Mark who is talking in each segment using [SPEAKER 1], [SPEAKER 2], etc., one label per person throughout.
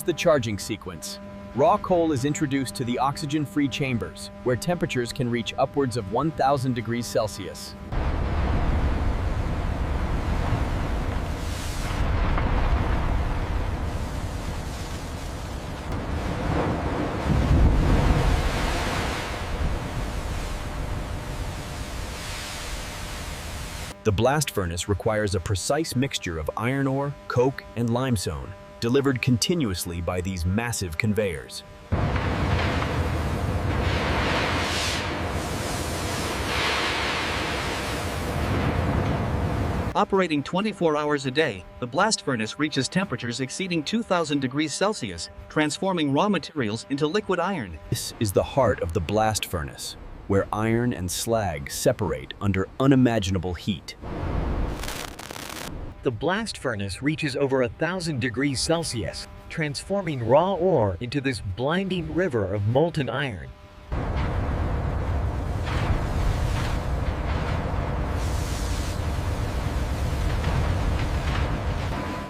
[SPEAKER 1] Here's the charging sequence. Raw coal is introduced to the oxygen-free chambers, where temperatures can reach upwards of 1,000 degrees Celsius. The blast furnace requires a precise mixture of iron ore, coke, and limestone, delivered continuously by these massive conveyors.
[SPEAKER 2] Operating 24 hours a day, the blast furnace reaches temperatures exceeding 2,000 degrees Celsius, transforming raw materials into liquid iron.
[SPEAKER 1] This is the heart of the blast furnace, where iron and slag separate under unimaginable heat.
[SPEAKER 3] The blast furnace reaches over 1,000 degrees Celsius, transforming raw ore into this blinding river of molten iron.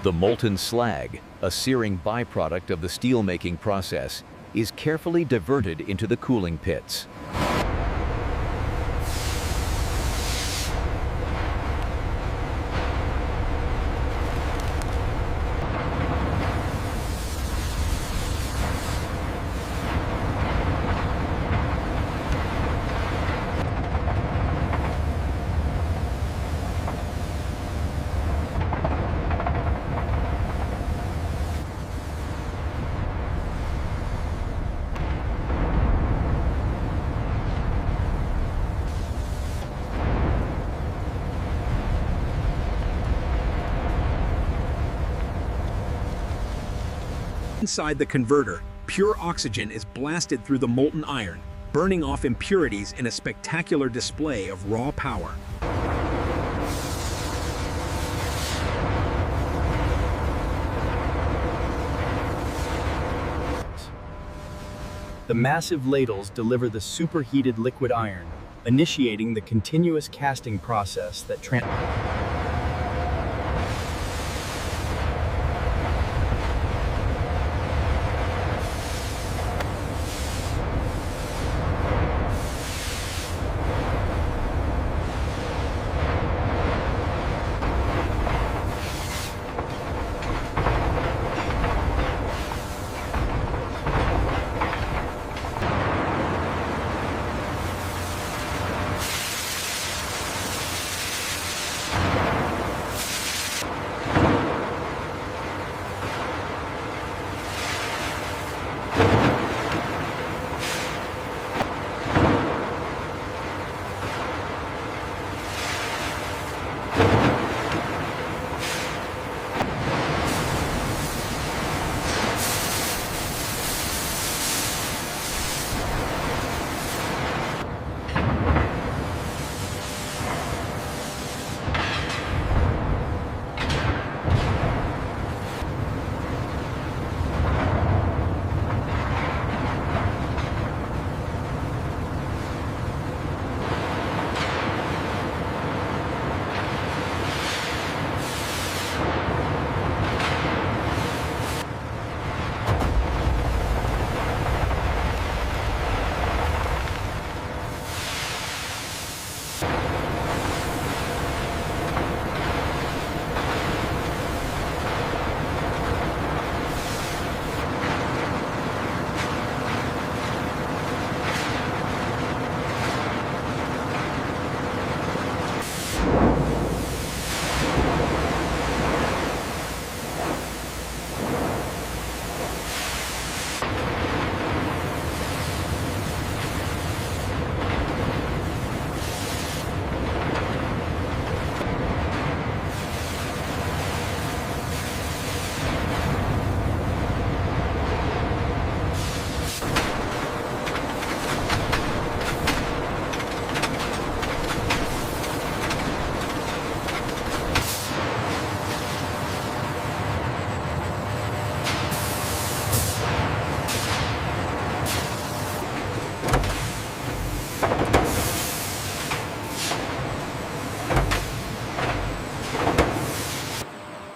[SPEAKER 4] The molten slag, a searing byproduct of the steelmaking process, is carefully diverted into the cooling pits.
[SPEAKER 5] Inside the converter, pure oxygen is blasted through the molten iron, burning off impurities in a spectacular display of raw power.
[SPEAKER 1] The massive ladles deliver the superheated liquid iron, initiating the continuous casting process that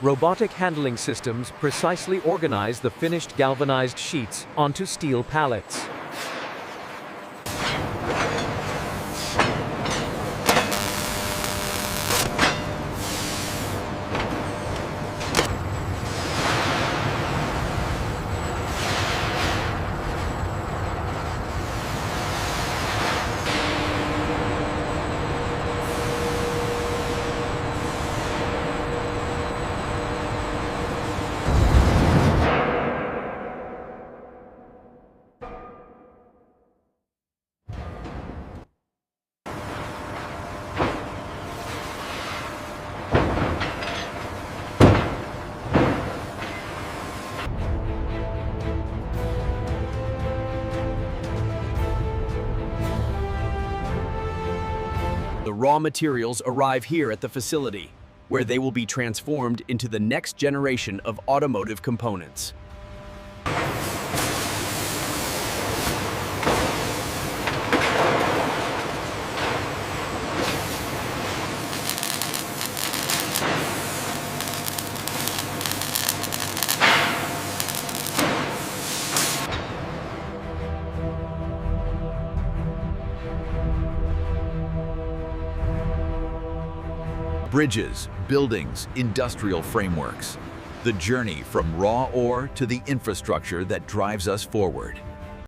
[SPEAKER 6] Robotic handling systems precisely organize the finished galvanized sheets onto steel pallets.
[SPEAKER 1] The raw materials arrive here at the facility, where they will be transformed into the next generation of automotive components.
[SPEAKER 4] Bridges, buildings, industrial frameworks. The journey from raw ore to the infrastructure that drives us forward.